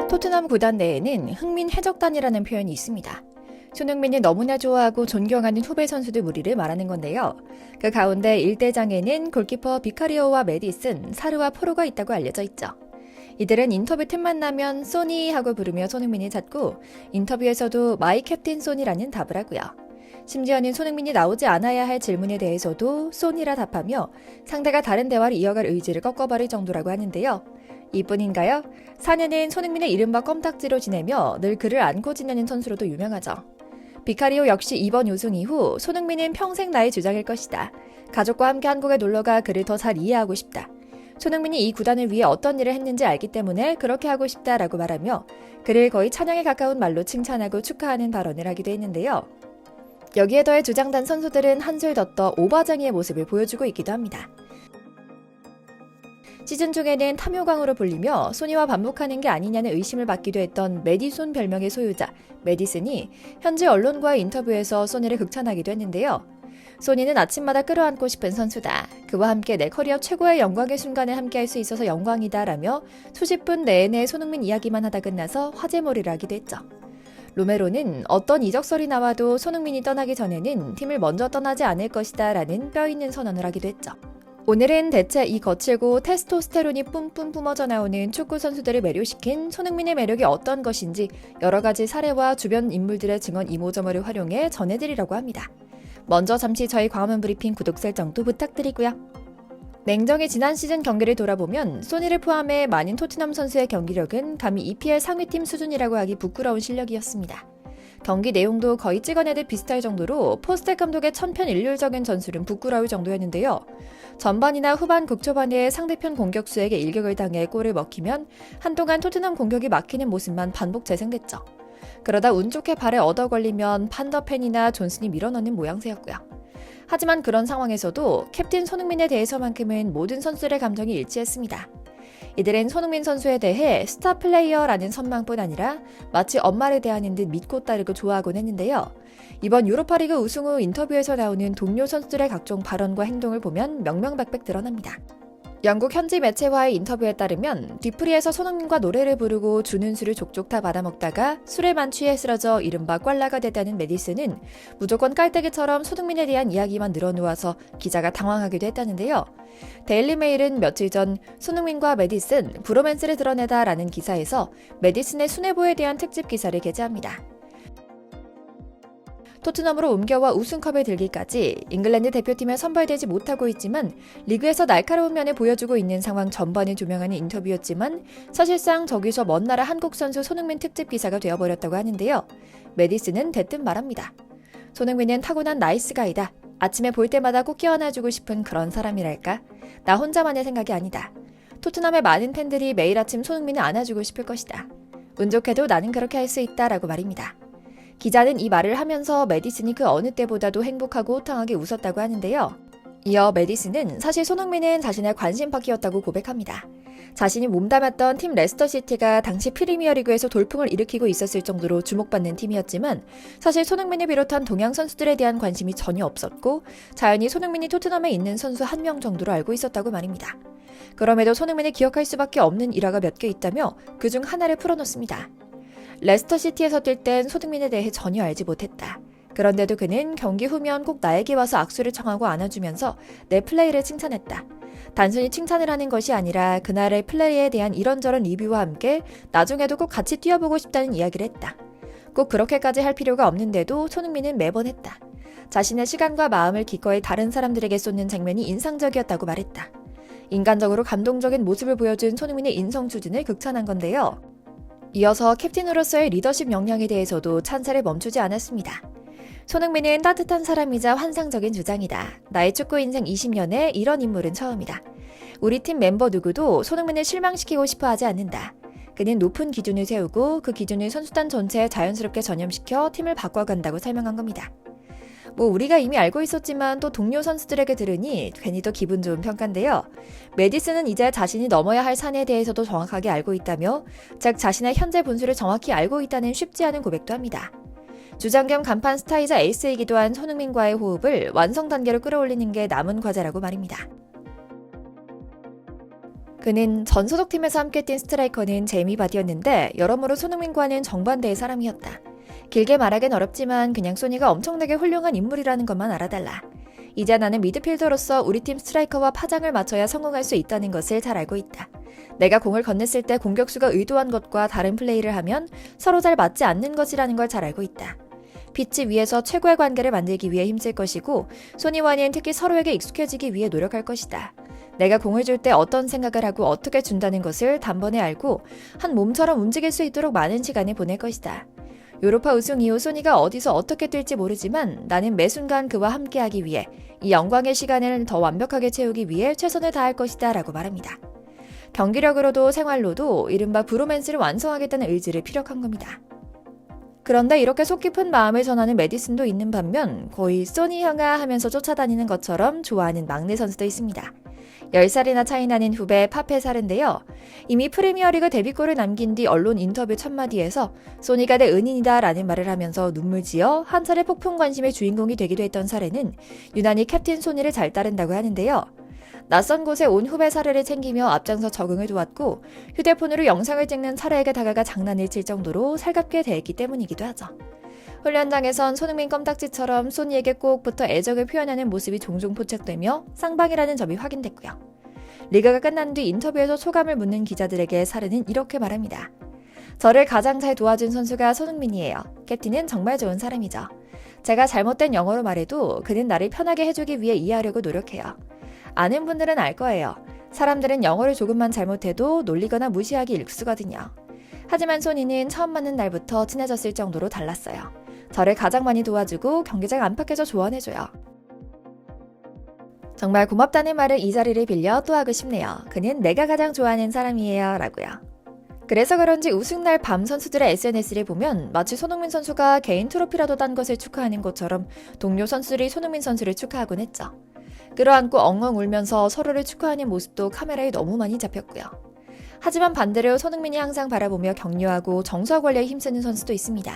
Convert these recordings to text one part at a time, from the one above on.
토트넘 구단 내에는 흥민 해적단이라는 표현이 있습니다. 손흥민이 너무나 좋아하고 존경하는 후배 선수들 무리를 말하는 건데요. 그 가운데 일대장에는 골키퍼 비카리오와 메디슨, 사르와 포로가 있다고 알려져 있죠. 이들은 인터뷰 틈만 나면 소니 하고 부르며 손흥민을 찾고 인터뷰에서도 마이 캡틴 소니라는 답을 하고요. 심지어는 손흥민이 나오지 않아야 할 질문에 대해서도 소니라 답하며 상대가 다른 대화를 이어갈 의지를 꺾어버릴 정도라고 하는데요. 이뿐인가요? 사내는 손흥민의 이른바 껌딱지로 지내며 늘 그를 안고 지내는 선수로도 유명하죠. 비카리오 역시 이번 우승 이후 손흥민은 평생 나의 주장일 것이다. 가족과 함께 한국에 놀러가 그를 더 잘 이해하고 싶다. 손흥민이 이 구단을 위해 어떤 일을 했는지 알기 때문에 그렇게 하고 싶다라고 말하며 그를 거의 찬양에 가까운 말로 칭찬하고 축하하는 발언을 하기도 했는데요. 여기에 더해 주장단 선수들은 한술 더 떠 오바쟁이의 모습을 보여주고 있기도 합니다. 시즌 중에는 탐욕왕으로 불리며 소니와 반복하는 게 아니냐는 의심을 받기도 했던 메디손 별명의 소유자 메디슨이 현지 언론과의 인터뷰에서 소니를 극찬하기도 했는데요. 소니는 아침마다 끌어안고 싶은 선수다. 그와 함께 내 커리어 최고의 영광의 순간을 함께할 수 있어서 영광이다 라며 수십 분 내내 손흥민 이야기만 하다 끝나서 화제몰이를 하기도 했죠. 로메로는 어떤 이적설이 나와도 손흥민이 떠나기 전에는 팀을 먼저 떠나지 않을 것이다 라는 뼈있는 선언을 하기도 했죠. 오늘은 대체 이 거칠고 테스토스테론이 뿜뿜 뿜어져 나오는 축구 선수들을 매료시킨 손흥민의 매력이 어떤 것인지 여러 가지 사례와 주변 인물들의 증언 이모저모를 활용해 전해드리려고 합니다. 먼저 잠시 저희 광화문 브리핑 구독 설정도 부탁드리고요. 냉정히 지난 시즌 경기를 돌아보면 소니를 포함해 많은 토트넘 선수의 경기력은 감히 EPL 상위팀 수준이라고 하기 부끄러운 실력이었습니다. 경기 내용도 거의 찍어내듯 비슷할 정도로 포스텍 감독의 천편일률적인 전술은 부끄러울 정도였는데요. 전반이나 후반 극초반에 상대편 공격수에게 일격을 당해 골을 먹히면 한동안 토트넘 공격이 막히는 모습만 반복 재생됐죠. 그러다 운 좋게 발에 얻어 걸리면 판더펜이나 존슨이 밀어넣는 모양새였고요. 하지만 그런 상황에서도 캡틴 손흥민에 대해서만큼은 모든 선수들의 감정이 일치했습니다. 이들은 손흥민 선수에 대해 스타 플레이어라는 선망뿐 아니라 마치 엄마를 대하는 듯 믿고 따르고 좋아하곤 했는데요. 이번 유로파리그 우승 후 인터뷰에서 나오는 동료 선수들의 각종 발언과 행동을 보면 명명백백 드러납니다. 영국 현지 매체와의 인터뷰에 따르면 뒤풀이에서 손흥민과 노래를 부르고 주는 술을 족족 다 받아먹다가 술에 만취해 쓰러져 이른바 꽐라가 됐다는 메디슨은 무조건 깔때기처럼 손흥민에 대한 이야기만 늘어놓아서 기자가 당황하기도 했다는데요. 데일리메일은 며칠 전 손흥민과 메디슨, 브로맨스를 드러내다라는 기사에서 메디슨의 순애보에 대한 특집 기사를 게재합니다. 토트넘으로 옮겨와 우승컵에 들기까지 잉글랜드 대표팀에 선발되지 못하고 있지만 리그에서 날카로운 면을 보여주고 있는 상황 전반을 조명하는 인터뷰였지만 사실상 저기서 먼 나라 한국 선수 손흥민 특집 기사가 되어버렸다고 하는데요. 메디슨은 대뜸 말합니다. 손흥민은 타고난 나이스 가이다. 아침에 볼 때마다 꼭 껴안아주고 싶은 그런 사람이랄까? 나 혼자만의 생각이 아니다. 토트넘의 많은 팬들이 매일 아침 손흥민을 안아주고 싶을 것이다. 운 좋게도 나는 그렇게 할 수 있다라고 말입니다. 기자는 이 말을 하면서 메디슨이 그 어느 때보다도 행복하고 호탕하게 웃었다고 하는데요. 이어 메디슨은 사실 손흥민은 자신의 관심받기였다고 고백합니다. 자신이 몸담았던 팀 레스터시티가 당시 프리미어리그에서 돌풍을 일으키고 있었을 정도로 주목받는 팀이었지만 사실 손흥민을 비롯한 동양 선수들에 대한 관심이 전혀 없었고 자연히 손흥민이 토트넘에 있는 선수 한 명 정도로 알고 있었다고 말입니다. 그럼에도 손흥민을 기억할 수밖에 없는 일화가 몇 개 있다며 그중 하나를 풀어놓습니다. 레스터시티에서 뛸 땐 손흥민에 대해 전혀 알지 못했다. 그런데도 그는 경기 후면 꼭 나에게 와서 악수를 청하고 안아주면서 내 플레이를 칭찬했다. 단순히 칭찬을 하는 것이 아니라 그날의 플레이에 대한 이런저런 리뷰와 함께 나중에도 꼭 같이 뛰어보고 싶다는 이야기를 했다. 꼭 그렇게까지 할 필요가 없는데도 손흥민은 매번 했다. 자신의 시간과 마음을 기꺼이 다른 사람들에게 쏟는 장면이 인상적이었다고 말했다. 인간적으로 감동적인 모습을 보여준 손흥민의 인성 추진을 극찬한 건데요. 이어서 캡틴으로서의 리더십 역량에 대해서도 찬사를 멈추지 않았습니다. 손흥민은 따뜻한 사람이자 환상적인 주장이다. 나의 축구 인생 20년에 이런 인물은 처음이다. 우리 팀 멤버 누구도 손흥민을 실망시키고 싶어 하지 않는다. 그는 높은 기준을 세우고 그 기준을 선수단 전체에 자연스럽게 전염시켜 팀을 바꿔간다고 설명한 겁니다. 우리가 이미 알고 있었지만 또 동료 선수들에게 들으니 괜히 더 기분 좋은 평가인데요. 메디슨은 이제 자신이 넘어야 할 산에 대해서도 정확하게 알고 있다며 즉 자신의 현재 분수를 정확히 알고 있다는 쉽지 않은 고백도 합니다. 주장 겸 간판 스타이자 에이스이기도 한 손흥민과의 호흡을 완성 단계로 끌어올리는 게 남은 과제라고 말입니다. 그는 전 소속팀에서 함께 뛴 스트라이커는 제이미 바디였는데 여러모로 손흥민과는 정반대의 사람이었다. 길게 말하긴 어렵지만 그냥 소니가 엄청나게 훌륭한 인물이라는 것만 알아달라. 이제 나는 미드필더로서 우리 팀 스트라이커와 파장을 맞춰야 성공할 수 있다는 것을 잘 알고 있다. 내가 공을 건넸을 때 공격수가 의도한 것과 다른 플레이를 하면 서로 잘 맞지 않는 것이라는 걸 잘 알고 있다. 피치 위에서 최고의 관계를 만들기 위해 힘쓸 것이고 소니와는 특히 서로에게 익숙해지기 위해 노력할 것이다. 내가 공을 줄 때 어떤 생각을 하고 어떻게 준다는 것을 단번에 알고 한 몸처럼 움직일 수 있도록 많은 시간을 보낼 것이다. 유로파 우승 이후 소니가 어디서 어떻게 뛸지 모르지만 나는 매 순간 그와 함께하기 위해 이 영광의 시간을 더 완벽하게 채우기 위해 최선을 다할 것이다 라고 말합니다. 경기력으로도 생활로도 이른바 브로맨스를 완성하겠다는 의지를 피력한 겁니다. 그런데 이렇게 속 깊은 마음을 전하는 메디슨도 있는 반면 거의 소니 형아 하면서 쫓아다니는 것처럼 좋아하는 막내 선수도 있습니다. 10살이나 차이 나는 후배 파페사르인데요. 이미 프리미어리그 데뷔골을 남긴 뒤 언론 인터뷰 첫마디에서 소니가 내 은인이다 라는 말을 하면서 눈물 지어 한 차례 폭풍 관심의 주인공이 되기도 했던 사르는 유난히 캡틴 소니를 잘 따른다고 하는데요. 낯선 곳에 온 후배 사르를 챙기며 앞장서 적응을 도왔고 휴대폰으로 영상을 찍는 사르에게 다가가 장난을 칠 정도로 살갑게 대했기 때문이기도 하죠. 훈련장에선 손흥민 껌딱지처럼 소니에게 꼭 붙어 애정을 표현하는 모습이 종종 포착되며 쌍방이라는 점이 확인됐고요. 리그가 끝난 뒤 인터뷰에서 소감을 묻는 기자들에게 사르는 이렇게 말합니다. 저를 가장 잘 도와준 선수가 손흥민이에요. 캡틴은 정말 좋은 사람이죠. 제가 잘못된 영어로 말해도 그는 나를 편하게 해주기 위해 이해하려고 노력해요. 아는 분들은 알 거예요. 사람들은 영어를 조금만 잘못해도 놀리거나 무시하기 일쑤거든요. 하지만 소니는 처음 만난 날부터 친해졌을 정도로 달랐어요. 저를 가장 많이 도와주고 경기장 안팎에서 조언해줘요. 정말 고맙다는 말을 이 자리를 빌려 또 하고 싶네요. 그는 내가 가장 좋아하는 사람이에요. 라고요. 그래서 그런지 우승날 밤 선수들의 SNS를 보면 마치 손흥민 선수가 개인 트로피라도 딴 것을 축하하는 것처럼 동료 선수들이 손흥민 선수를 축하하곤 했죠. 끌어안고 엉엉 울면서 서로를 축하하는 모습도 카메라에 너무 많이 잡혔고요. 하지만 반대로 손흥민이 항상 바라보며 격려하고 정서 관리에 힘쓰는 선수도 있습니다.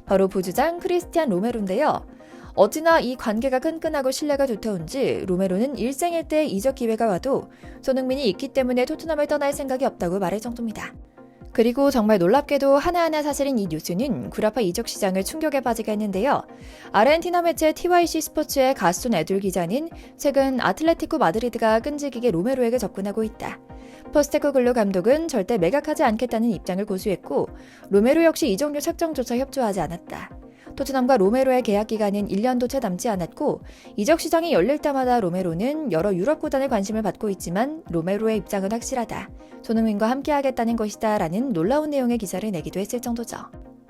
바로 부주장 크리스티안 로메로인데요. 어찌나 이 관계가 끈끈하고 신뢰가 두터운지 로메로는 일생일대 이적 기회가 와도 손흥민이 있기 때문에 토트넘을 떠날 생각이 없다고 말할 정도입니다. 그리고 정말 놀랍게도 하나하나 사실인 이 뉴스는 구라파 이적 시장을 충격에 빠지게 했는데요. 아르헨티나 매체 TYC 스포츠의 가스톤 에둘 기자는 최근 아틀레티코 마드리드가 끈질기게 로메로에게 접근하고 있다. 포스테코글로 감독은 절대 매각하지 않겠다는 입장을 고수했고 로메로 역시 이적료 책정조차 협조하지 않았다. 토트넘과 로메로의 계약 기간은 1년도 채 남지 않았고 이적 시장이 열릴 때마다 로메로는 여러 유럽 구단의 관심을 받고 있지만 로메로의 입장은 확실하다. 손흥민과 함께하겠다는 것이다 라는 놀라운 내용의 기사를 내기도 했을 정도죠.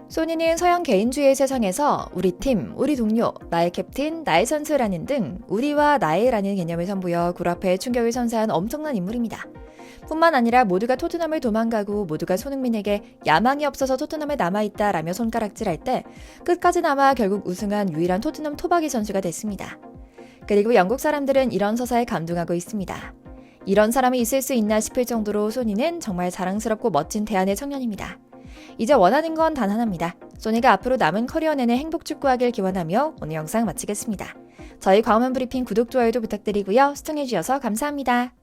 소니는 서양 개인주의의 세상에서 우리 팀, 우리 동료, 나의 캡틴, 나의 선수라는 등 우리와 나의라는 개념을 선보여 구라파의 충격을 선사한 엄청난 인물입니다. 뿐만 아니라 모두가 토트넘을 도망가고 모두가 손흥민에게 야망이 없어서 토트넘에 남아있다라며 손가락질할 때 끝까지 남아 결국 우승한 유일한 토트넘 토박이 선수가 됐습니다. 그리고 영국 사람들은 이런 서사에 감동하고 있습니다. 이런 사람이 있을 수 있나 싶을 정도로 소니는 정말 자랑스럽고 멋진 대안의 청년입니다. 이제 원하는 건 단 하나입니다. 소니가 앞으로 남은 커리어 내내 행복 축구하길 기원하며 오늘 영상 마치겠습니다. 저희 광화문 브리핑 구독, 좋아요도 부탁드리고요. 시청해주셔서 감사합니다.